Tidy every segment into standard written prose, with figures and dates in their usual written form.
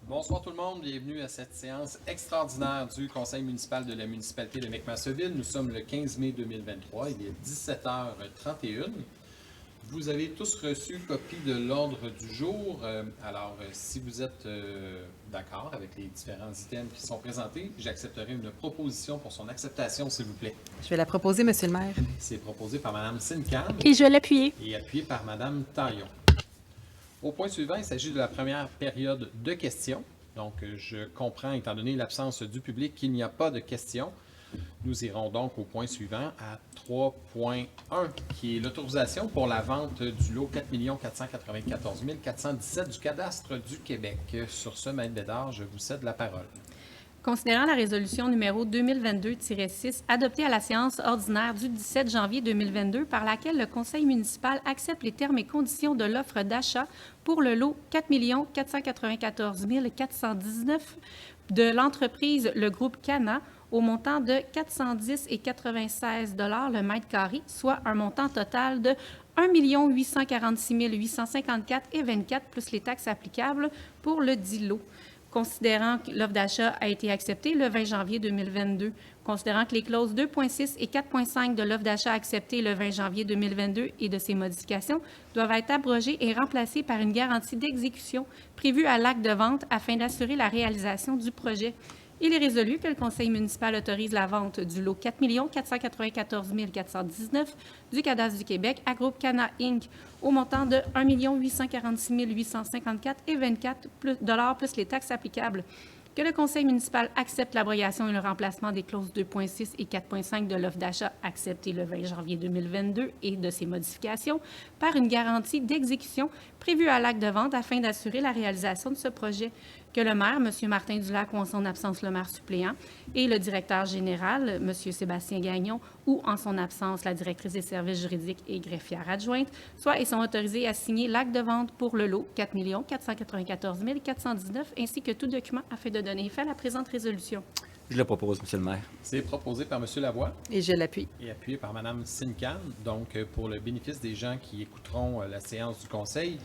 Bonsoir tout le monde, bienvenue à cette séance extraordinaire du Conseil municipal de la municipalité de McMasterville. Nous sommes le 15 mai 2023, il est 17h31. Vous avez tous reçu copie de l'ordre du jour. Si vous êtes d'accord avec les différents items qui sont présentés, j'accepterai une proposition pour son acceptation, s'il vous plaît. Je vais la proposer, Monsieur le maire. C'est proposé par Mme Sincan Et je vais l'appuyer. et appuyé par Mme Taillon. Au point suivant, il s'agit de la première période de questions. Donc, je comprends, étant donné l'absence du public, qu'il n'y a pas de questions. Nous irons donc au point suivant à 3.1, qui est l'autorisation pour la vente du lot 4 494 417 du cadastre du Québec. Sur ce, Maître Bédard, je vous cède la parole. Considérant la résolution numéro 2022-6 adoptée à la séance ordinaire du 17 janvier 2022 par laquelle le conseil municipal accepte les termes et conditions de l'offre d'achat pour le lot 4 494 419 de l'entreprise Le Groupe Cana au montant de 410,96 $ le mètre carré, soit un montant total de 1 846 854,24 plus les taxes applicables pour le dit lot. Considérant que l'offre d'achat a été acceptée le 20 janvier 2022, considérant que les clauses 2.6 et 4.5 de l'offre d'achat acceptée le 20 janvier 2022 et de ses modifications doivent être abrogées et remplacées par une garantie d'exécution prévue à l'acte de vente afin d'assurer la réalisation du projet. Il est résolu que le conseil municipal autorise la vente du lot 4 494 419 du cadastre du Québec à Groupe Cana Inc. au montant de 1 846 854,24 $ plus les taxes applicables. Que le conseil municipal accepte l'abrogation et le remplacement des clauses 2.6 et 4.5 de l'offre d'achat acceptée le 20 janvier 2022 et de ses modifications par une garantie d'exécution prévue à l'acte de vente afin d'assurer la réalisation de ce projet. Que le maire, M. Martin Dulac, ou en son absence le maire suppléant, et le directeur général, M. Sébastien Gagnon, ou en son absence la directrice des services juridiques et greffière adjointe, soient et sont autorisés à signer l'acte de vente pour le lot 4 494 419 ainsi que tout document afin de donner effet à la présente résolution. Je le propose, Monsieur le maire. C'est proposé par M. Lavoie Et je l'appuie. et appuyé par Mme Sincan. Donc, pour le bénéfice des gens qui écouteront la séance du Conseil,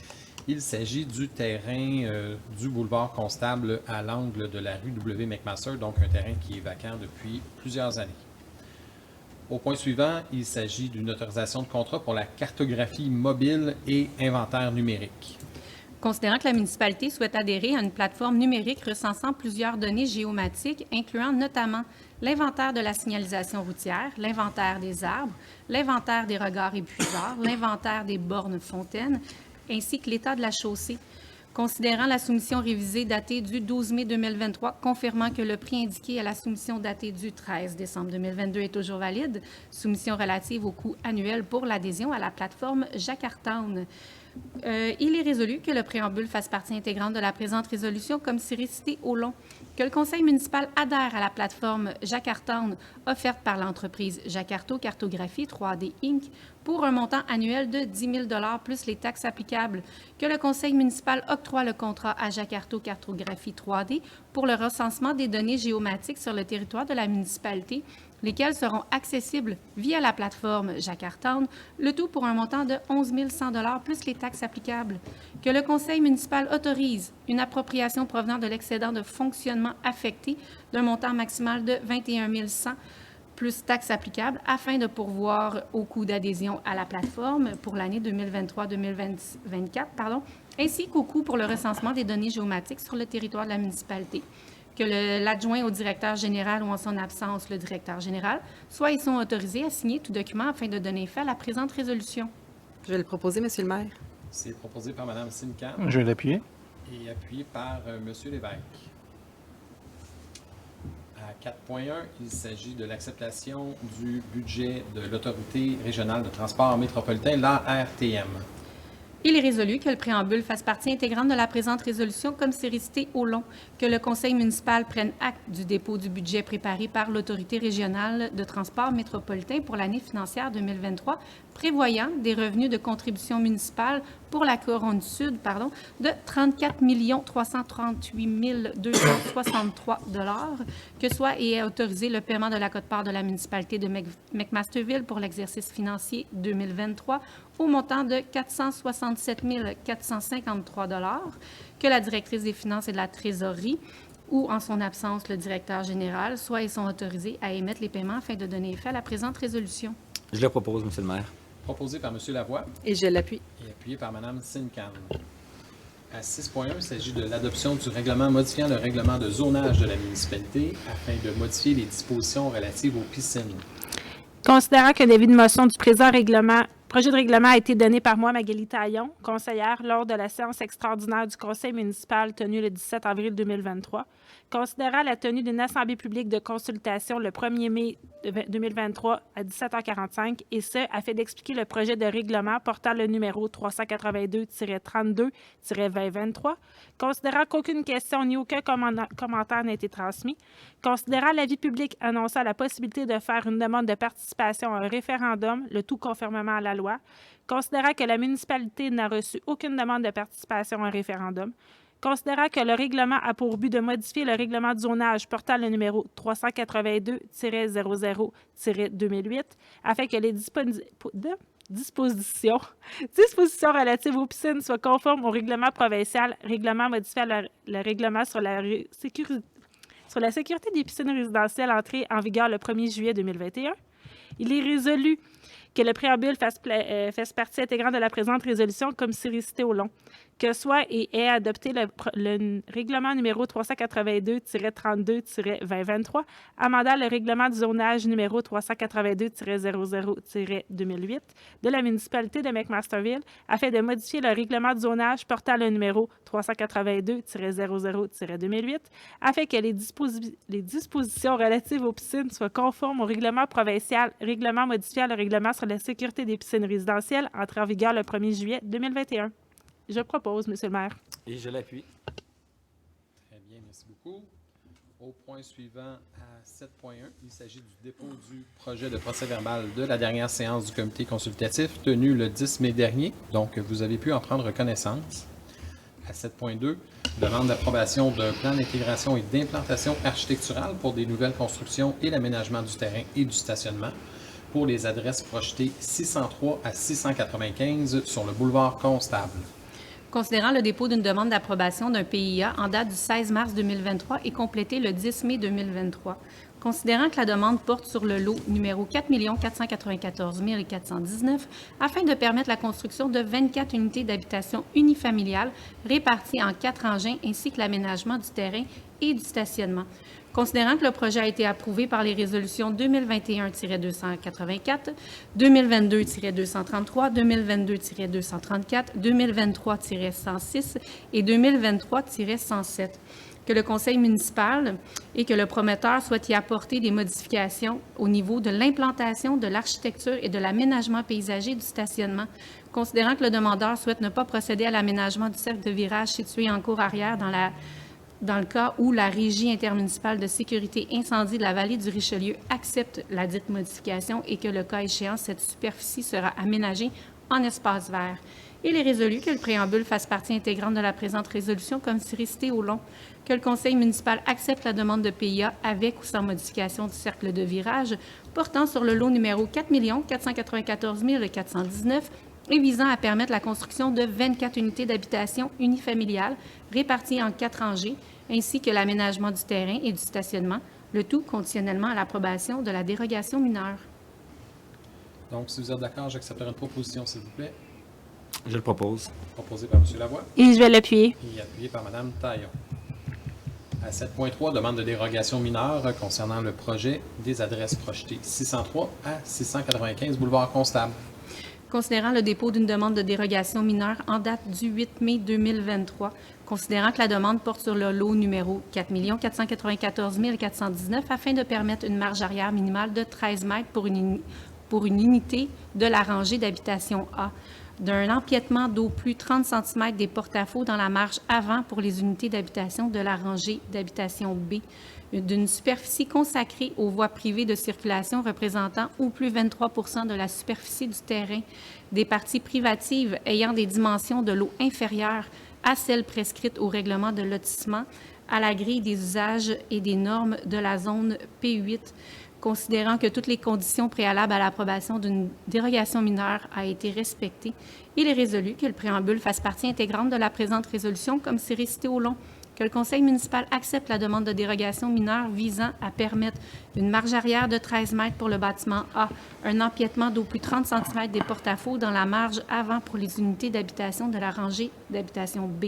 il s'agit du terrain du boulevard Constable à l'angle de la rue W. McMaster, donc un terrain qui est vacant depuis plusieurs années. Au point suivant, il s'agit d'une autorisation de contrat pour la cartographie mobile et inventaire numérique. Considérant que la municipalité souhaite adhérer à une plateforme numérique recensant plusieurs données géomatiques, incluant notamment l'inventaire de la signalisation routière, l'inventaire des arbres, l'inventaire des regards et puisards, l'inventaire des bornes fontaines, ainsi que l'état de la chaussée. Considérant la soumission révisée datée du 12 mai 2023, confirmant que le prix indiqué à la soumission datée du 13 décembre 2022 est toujours valide, soumission relative au coût annuel pour l'adhésion à la plateforme Jackartown. Il est résolu que le préambule fasse partie intégrante de la présente résolution comme c'est récité au long, que le conseil municipal adhère à la plateforme Jackartown offerte par l'entreprise Jackarto Cartographie 3D Inc. pour un montant annuel de 10 000 $ plus les taxes applicables, que le conseil municipal octroie le contrat à Jackarto Cartographie 3D pour le recensement des données géomatiques sur le territoire de la municipalité, lesquelles seront accessibles via la plateforme Jackartown, le tout pour un montant de 11 100 $ plus les taxes applicables. Que le conseil municipal autorise une appropriation provenant de l'excédent de fonctionnement affecté d'un montant maximal de 21 100 $ plus taxes applicables afin de pourvoir au coût d'adhésion à la plateforme pour l'année 2023-2024, ainsi qu'au coût pour le recensement des données géomatiques sur le territoire de la municipalité. Que l'adjoint au directeur général ou en son absence, le directeur général, soit et sont autorisés à signer tout document afin de donner effet à la présente résolution. Je vais le proposer, Monsieur le maire. C'est proposé par Mme Sincan Je vais l'appuyer. et appuyé par M. Lévesque. À 4.1, il s'agit de l'acceptation du budget de l'Autorité régionale de transport métropolitain, l'ARTM. Il est résolu que le préambule fasse partie intégrante de la présente résolution comme c'est récité au long, que le conseil municipal prenne acte du dépôt du budget préparé par l'Autorité régionale de transport métropolitain pour l'année financière 2023 prévoyant des revenus de contribution municipale pour la Couronne Sud de 34 338 263 que soit et est autorisé le paiement de la quote-part de la municipalité de McMasterville pour l'exercice financier 2023 au montant de 467 453 que la directrice des finances et de la trésorerie ou, en son absence, le directeur général, soit et sont autorisés à émettre les paiements afin de donner effet à la présente résolution. Je le propose, Monsieur le maire. Proposé par M. Lavoie Et je l'appuie. et appuyé par Mme Sincan. À 6.1, il s'agit de l'adoption du règlement modifiant le règlement de zonage de la municipalité afin de modifier les dispositions relatives aux piscines. Considérant qu'un avis de motion du présent projet de règlement a été donné par moi, Magali Taillon, conseillère, lors de la séance extraordinaire du conseil municipal tenue le 17 avril 2023, considérant la tenue d'une assemblée publique de consultation le 1er mai 2023 à 17h45, et ce, afin d'expliquer le projet de règlement portant le numéro 382-32-2023, considérant qu'aucune question ni aucun commentaire n'a été transmis, considérant l'avis public annonçant la possibilité de faire une demande de participation à un référendum, le tout conformément à la loi, considérant que la municipalité n'a reçu aucune demande de participation à un référendum, considérant que le règlement a pour but de modifier le règlement de zonage portant le numéro 382-00-2008 afin que les dispositions relatives aux piscines soient conformes au règlement provincial, règlement modifiant le règlement sur la sécurité des piscines résidentielles entré en vigueur le 1er juillet 2021. Il est résolu que le préambule fasse partie intégrante de la présente résolution comme c'est récité au long, que soit et ait adopté le règlement numéro 382-32-2023, amendant le règlement du zonage numéro 382-00-2008 de la municipalité de McMasterville afin de modifier le règlement du zonage portant le numéro 382-00-2008 afin que les dispositions relatives aux piscines soient conformes au règlement provincial, règlement modifiant le règlement sur la sécurité des piscines résidentielles entré en vigueur le 1er juillet 2021. Je propose, Monsieur le maire. Et je l'appuie. Très bien, merci beaucoup. Au point suivant, à 7.1, il s'agit du dépôt du projet de procès-verbal de la dernière séance du comité consultatif tenue le 10 mai dernier. Donc, vous avez pu en prendre connaissance. À 7.2, demande d'approbation d'un plan d'intégration et d'implantation architecturale pour des nouvelles constructions et l'aménagement du terrain et du stationnement pour les adresses projetées 603 à 695 sur le boulevard Constable. Considérant le dépôt d'une demande d'approbation d'un PIA en date du 16 mars 2023 et complété le 10 mai 2023. Considérant que la demande porte sur le lot numéro 4 494 419 afin de permettre la construction de 24 unités d'habitation unifamiliales réparties en 4 engins ainsi que l'aménagement du terrain et du stationnement. Considérant que le projet a été approuvé par les résolutions 2021-284, 2022-233, 2022-234, 2023-106 et 2023-107, que le conseil municipal et que le promoteur souhaite y apporter des modifications au niveau de l'implantation, de l'architecture et de l'aménagement paysager du stationnement, considérant que le demandeur souhaite ne pas procéder à l'aménagement du cercle de virage situé en cour arrière dans le cas où la Régie intermunicipale de sécurité incendie de la vallée du Richelieu accepte la dite modification et que, le cas échéant, cette superficie sera aménagée en espace vert. Il est résolu que le préambule fasse partie intégrante de la présente résolution comme c'est récité au long, que le conseil municipal accepte la demande de PIA avec ou sans modification du cercle de virage portant sur le lot numéro 4 494 419 et visant à permettre la construction de 24 unités d'habitation unifamiliales réparties en 4 rangées, ainsi que l'aménagement du terrain et du stationnement, le tout conditionnellement à l'approbation de la dérogation mineure. Donc, si vous êtes d'accord, j'accepterai une proposition, s'il vous plaît. Je le propose. Proposée par M. Lavoie Et je vais l'appuyer. et appuyée par Mme Taillon. À 7.3, demande de dérogation mineure concernant le projet des adresses projetées 603 à 695 boulevard Constable. Considérant le dépôt d'une demande de dérogation mineure en date du 8 mai 2023, considérant que la demande porte sur le lot numéro 4 494 419 afin de permettre une marge arrière minimale de 13 mètres pour une unité de la rangée d'habitation A, d'un empiètement d'au plus 30 cm des porte-à-faux dans la marge avant pour les unités d'habitation de la rangée d'habitation B, d'une superficie consacrée aux voies privées de circulation représentant au plus 23 % de la superficie du terrain, des parties privatives ayant des dimensions de lot inférieures à celles prescrites au règlement de lotissement, à la grille des usages et des normes de la zone P8, considérant que toutes les conditions préalables à l'approbation d'une dérogation mineure a été respectée, il est résolu que le préambule fasse partie intégrante de la présente résolution, comme c'est récité au long, que le conseil municipal accepte la demande de dérogation mineure visant à permettre une marge arrière de 13 mètres pour le bâtiment A, un empiètement d'au plus 30 cm des porte-à-faux dans la marge avant pour les unités d'habitation de la rangée d'habitation B,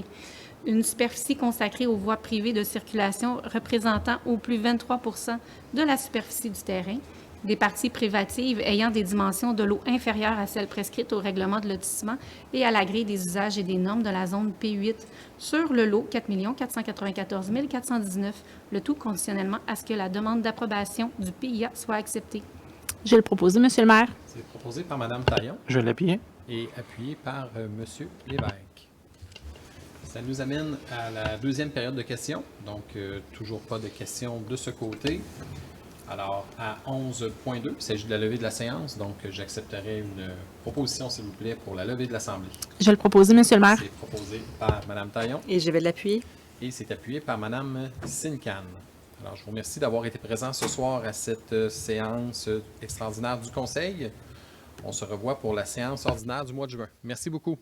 une superficie consacrée aux voies privées de circulation représentant au plus 23 % de la superficie du terrain, des parties privatives ayant des dimensions de lot inférieures à celles prescrites au règlement de lotissement et à la grille des usages et des normes de la zone P8 sur le lot 4 494 419, le tout conditionnellement à ce que la demande d'approbation du PIA soit acceptée. Je vais le proposer, Monsieur le maire. C'est proposé par Mme Taillon Je l'appuie. et appuyé par M. Lévesque. Ça nous amène à la deuxième période de questions. Donc, toujours pas de questions de ce côté. Alors, à 11.2, il s'agit de la levée de la séance. Donc, j'accepterai une proposition, s'il vous plaît, pour la levée de l'Assemblée. Je vais le proposer, Monsieur le maire. C'est proposé par Mme Taillon Et je vais l'appuyer. et c'est appuyé par Mme Sincan. Alors, je vous remercie d'avoir été présent ce soir à cette séance extraordinaire du Conseil. On se revoit pour la séance ordinaire du mois de juin. Merci beaucoup.